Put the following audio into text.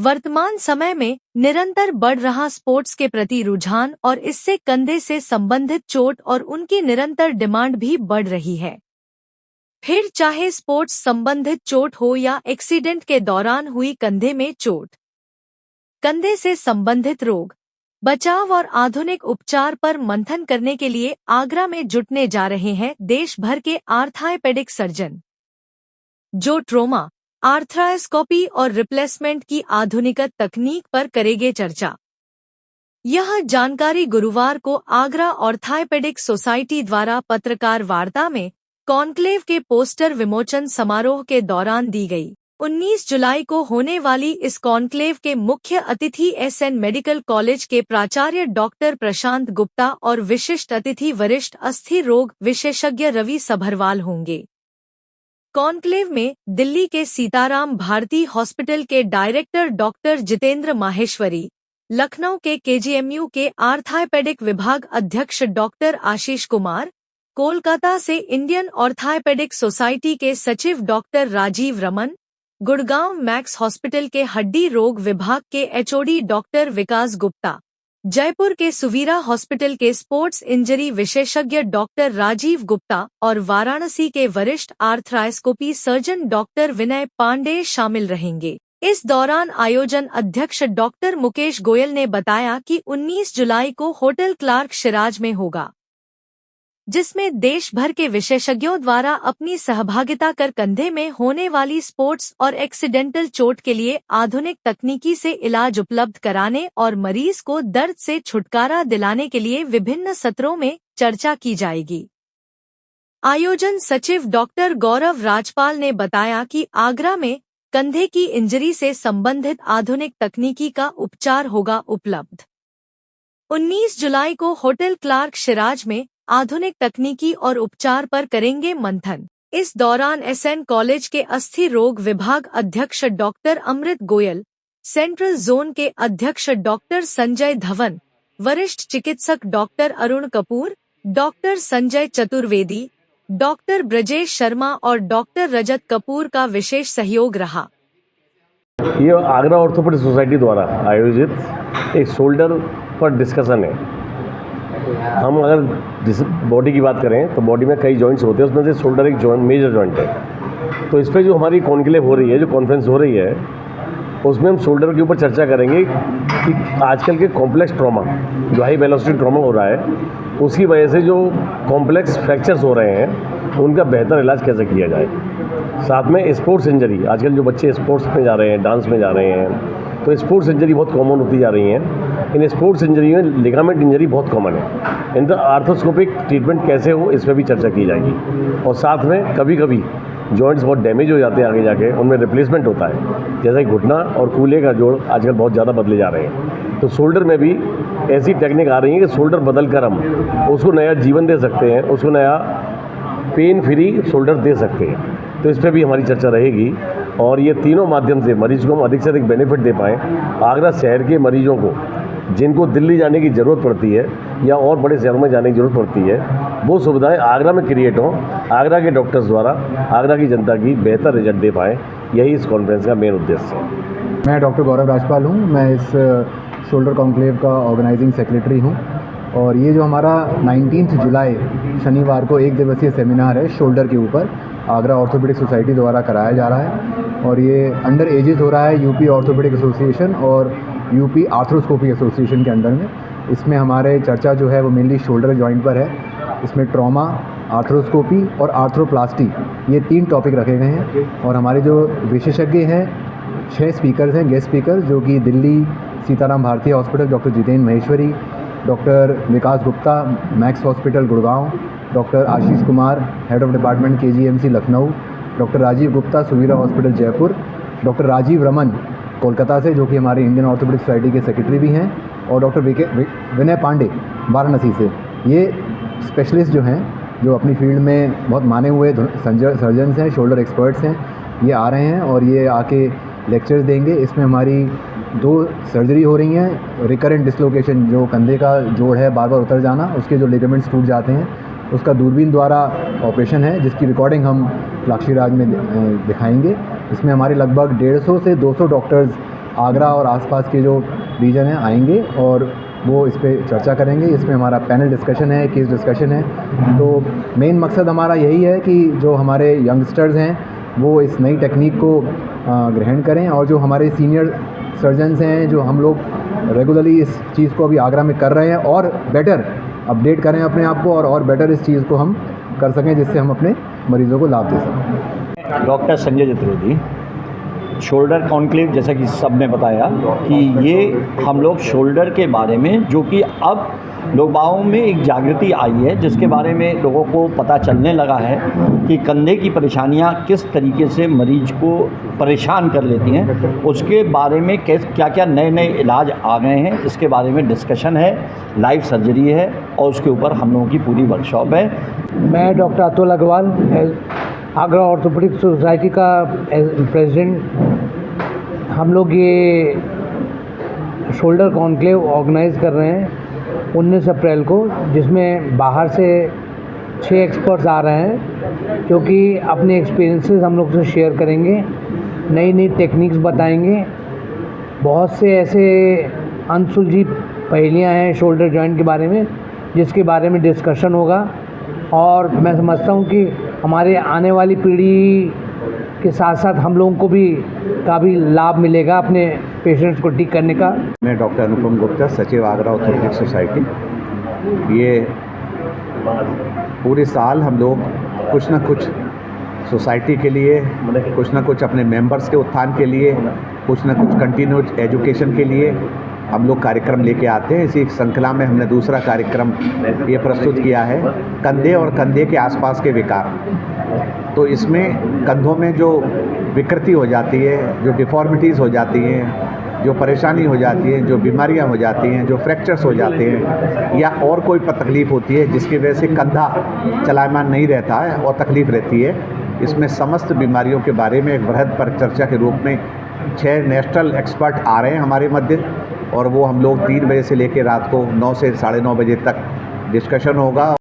वर्तमान समय में निरंतर बढ़ रहा स्पोर्ट्स के प्रति रुझान और इससे कंधे से संबंधित चोट और उनकी निरंतर डिमांड भी बढ़ रही है। फिर चाहे स्पोर्ट्स संबंधित चोट हो या एक्सीडेंट के दौरान हुई कंधे में चोट, कंधे से संबंधित रोग, बचाव और आधुनिक उपचार पर मंथन करने के लिए आगरा में जुटने जा रहे हैं देश भर के आर्थोपेडिक सर्जन, जो ट्रोमा, आर्थ्रास्कोपी और रिप्लेसमेंट की आधुनिक तकनीक पर करेंगे चर्चा। यह जानकारी गुरुवार को आगरा ऑर्थोपेडिक सोसाइटी द्वारा पत्रकार वार्ता में कॉन्क्लेव के पोस्टर विमोचन समारोह के दौरान दी गई। 19 जुलाई को होने वाली इस कॉन्क्लेव के मुख्य अतिथि एसएन मेडिकल कॉलेज के प्राचार्य डॉक्टर प्रशांत गुप्ता और विशिष्ट अतिथि वरिष्ठ अस्थिर रोग विशेषज्ञ रवि सभरवाल होंगे। कॉन्क्लेव में दिल्ली के सीताराम भारती हॉस्पिटल के डायरेक्टर डॉक्टर जितेंद्र माहेश्वरी, लखनऊ के केजीएमयू के आर्थोपेडिक विभाग अध्यक्ष डॉक्टर आशीष कुमार, कोलकाता से इंडियन ऑर्थोपेडिक सोसाइटी के सचिव doctor Rajeev Raman, Gurgaon Max hospital के हड्डी रोग विभाग के एचओडी डॉक्टर विकास गुप्ता, जयपुर के सुवीरा हॉस्पिटल के स्पोर्ट्स इंजरी विशेषज्ञ डॉक्टर राजीव गुप्ता और वाराणसी के वरिष्ठ arthroscopy surgeon doctor Vinay Pandey शामिल रहेंगे। इस दौरान आयोजन अध्यक्ष डॉक्टर मुकेश गोयल ने बताया कि 19 जुलाई को होटल क्लार्क शिराज में होगा, जिसमें देश भर के विशेषज्ञों द्वारा अपनी सहभागिता कर कंधे में होने वाली स्पोर्ट्स और एक्सीडेंटल चोट के लिए आधुनिक तकनीकी से इलाज उपलब्ध कराने और मरीज को दर्द से छुटकारा दिलाने के लिए विभिन्न सत्रों में चर्चा की जाएगी। आयोजन सचिव डॉक्टर गौरव राजपाल ने बताया कि आगरा में कंधे की इंजरी से संबंधित आधुनिक तकनीकी का उपचार होगा उपलब्ध। 19 जुलाई को होटल क्लार्क शिराज में आधुनिक तकनीकी और उपचार पर करेंगे मंथन। इस दौरान एसएन कॉलेज के अस्थि रोग विभाग अध्यक्ष डॉक्टर अमृत गोयल, सेंट्रल जोन के अध्यक्ष डॉक्टर संजय धवन, वरिष्ठ चिकित्सक doctor Arun Kapoor, doctor Sanjay Chaturvedi, doctor Brajesh Sharma और डॉक्टर रजत कपूर का विशेष सहयोग रहा। ये आगरा ऑर्थोपेडिक सोसाइटी द्वारा आयोजित एक शोल्डर पर डिस्कशन है। हम अगर बॉडी की बात करें तो बॉडी में कई जॉइंट्स होते हैं, उसमें से शोल्डर एक जॉइंट मेजर जॉइंट है। तो इस पर जो हमारी कॉन्क्लेव हो रही है, जो कॉन्फ्रेंस हो रही है, उसमें हम शोल्डर के ऊपर चर्चा करेंगे कि आजकल के कॉम्प्लेक्स ट्रॉमा, जो हाई वेलोसिटी ट्रॉमा हो रहा है, उसकी वजह से जो कॉम्प्लेक्स फ्रैक्चर्स हो रहे हैं, उनका बेहतर इलाज कैसे किया जाए। साथ में स्पोर्ट्स इंजरी, आजकल जो बच्चे स्पोर्ट्स में जा रहे हैं, डांस में जा रहे हैं, तो स्पोर्ट्स इंजरी बहुत कॉमन होती जा रही हैं। इन स्पोर्ट्स इंजरी में लिगामेंट इंजरी बहुत कॉमन है। इनका आर्थोस्कोपिक ट्रीटमेंट कैसे हो, इस पर भी चर्चा की जाएगी। और साथ में कभी कभी जॉइंट्स बहुत डैमेज हो जाते हैं, आगे जाके उनमें रिप्लेसमेंट होता है, जैसे घुटना और कूल्हे का जोड़ आजकल बहुत ज़्यादा बदले जा रहे हैं। तो शोल्डर में भी ऐसी टेक्निक आ रही है कि शोल्डर बदल कर हम उसको नया जीवन दे सकते हैं, उसको नया पेन फ्री शोल्डर दे सकते हैं। तो इस पर भी हमारी चर्चा रहेगी और ये तीनों माध्यम से मरीज को हम अधिक से अधिक बेनिफिट दे पाएँ। आगरा शहर के मरीजों को जिनको दिल्ली जाने की ज़रूरत पड़ती है या और बड़े शहरों में जाने की ज़रूरत पड़ती है, वो सुविधाएं आगरा में क्रिएट हों, आगरा के डॉक्टर्स द्वारा आगरा की जनता की बेहतर रिजल्ट दे पाएँ। यही इस कॉन्फ्रेंस का मेन उद्देश्य है। मैं डॉक्टर गौरव राजपाल हूँ। मैं इस शोल्डर कॉन्क्लेव का ऑर्गेनाइजिंग सेक्रेटरी हूँ और ये जो हमारा 19 जुलाई शनिवार को 1 दिवसीय सेमिनार है शोल्डर के ऊपर, आगरा ऑर्थोपेडिक सोसाइटी द्वारा कराया जा रहा है और ये अंडर एजेस हो रहा है यूपी ऑर्थोपेडिक एसोसिएशन और यूपी आर्थ्रोस्कोपी एसोसिएशन के अंडर में। इसमें हमारे चर्चा जो है वो मेनली शोल्डर जॉइंट पर है। इसमें ट्रॉमा, आर्थ्रोस्कोपी और आर्थ्रोप्लास्टी, ये 3 टॉपिक रखे गए हैं और हमारे जो विशेषज्ञ हैं 6 स्पीकर्स हैं, गेस्ट स्पीकर, जो कि Delhi Sitaram Bharti hospital doctor Jitendra Maheshwari, doctor Vikas Gupta Max hospital Gurgaon, doctor Ashish Kumar head of department KGMC Lucknow, doctor Rajeev Gupta Suvira hospital Jaipur, doctor Rajeev Raman Kolkata से, जो कि हमारे इंडियन ऑर्थोपेडिक सोसाइटी के सेक्रेटरी भी हैं, और डॉक्टर विनय पांडे वाराणसी से। ये स्पेशलिस्ट जो हैं, जो अपनी फील्ड में बहुत माने हुए सर्जन्स हैं, शोल्डर एक्सपर्ट्स हैं, ये आ रहे हैं और ये आके लेक्चर्स देंगे। इसमें हमारी 2 सर्जरी हो रही हैं। रिकरेंट डिसलोकेशन, जो कंधे का जोड़ है बार बार उतर जाना, उसके जो लिगामेंट्स टूट जाते हैं, उसका दूरबीन द्वारा ऑपरेशन है, जिसकी रिकॉर्डिंग हम क्लार्क शिराज में दिखाएंगे। इसमें हमारे लगभग 150 से 200 डॉक्टर्स आगरा और आसपास के जो रीजन हैं आएंगे और वो इस पे चर्चा करेंगे। इसमें हमारा पैनल डिस्कशन है, केस डिस्कशन है। तो मेन मकसद हमारा यही है कि जो हमारे यंगस्टर्स हैं वो इस नई टेक्निक को ग्रहण करें, और जो हमारे सीनियर सर्जन्स हैं जो हम लोग रेगुलरली इस चीज़ को अभी आगरा में कर रहे हैं और बेटर अपडेट करें अपने आप को, और बेटर इस चीज़ को हम कर सकें जिससे हम अपने मरीज़ों को लाभ दे सकें। Doctor Sanjay Chaturvedi, shoulder conclave, जैसा कि सब ने बताया कि ये हम लोग शोल्डर के बारे में, जो कि अब लोगों में एक जागृति आई है, जिसके बारे में लोगों को पता चलने लगा है कि कंधे की परेशानियां किस तरीके से मरीज को परेशान कर लेती हैं, उसके बारे में क्या क्या नए नए इलाज आ गए हैं, इसके बारे में डिस्कशन है, लाइव सर्जरी है, और उसके ऊपर हम लोगों की पूरी वर्कशॉप है। मैं doctor Atul Agarwal, Agra orthopaedic society का प्रेसिडेंट। हम लोग ये शोल्डर कॉन्क्लेव ऑर्गेनाइज़ कर रहे हैं 19 अप्रैल को, जिसमें बाहर से 6 एक्सपर्ट्स आ रहे हैं, क्योंकि अपने एक्सपीरियंसेस हम लोग से शेयर करेंगे, नई नई टेक्निक्स बताएंगे। बहुत से ऐसे अनसुलझी पहेलियां हैं शोल्डर जॉइंट के बारे में, जिसके बारे में डिस्कशन होगा। और मैं समझता हूँ कि हमारे आने वाली पीढ़ी के साथ साथ हम लोगों को भी काफ़ी लाभ मिलेगा अपने पेशेंट्स को ठीक करने का। मैं डॉक्टर अनुपम गुप्ता, सचिव आगरा ऑर्थोपेडिक सोसाइटी। ये पूरे साल हम लोग कुछ ना कुछ सोसाइटी के लिए, कुछ ना कुछ अपने मेंबर्स के उत्थान के लिए, कुछ ना कुछ कंटिन्यूड एजुकेशन के लिए हम लोग कार्यक्रम लेके आते हैं। इसी श्रृंखला में हमने दूसरा कार्यक्रम ये प्रस्तुत किया है, कंधे और कंधे के आसपास के विकार। तो इसमें कंधों में जो विकृति हो जाती है, जो डिफॉर्मिटीज़ हो जाती हैं, जो परेशानी हो जाती है, जो बीमारियां हो जाती हैं, जो फ्रैक्चर्स हो जाते हैं, या और कोई तकलीफ़ होती है जिसकी वजह से कंधा चलायमान नहीं रहता है और तकलीफ़ रहती है, इसमें समस्त बीमारियों के बारे में एक बृहद परिचर्चा के रूप में 6 नेशनल एक्सपर्ट आ रहे हैं हमारे मध्य, और वो हम लोग 3 बजे से लेकर रात को 9 से 9:30 बजे तक डिस्कशन होगा।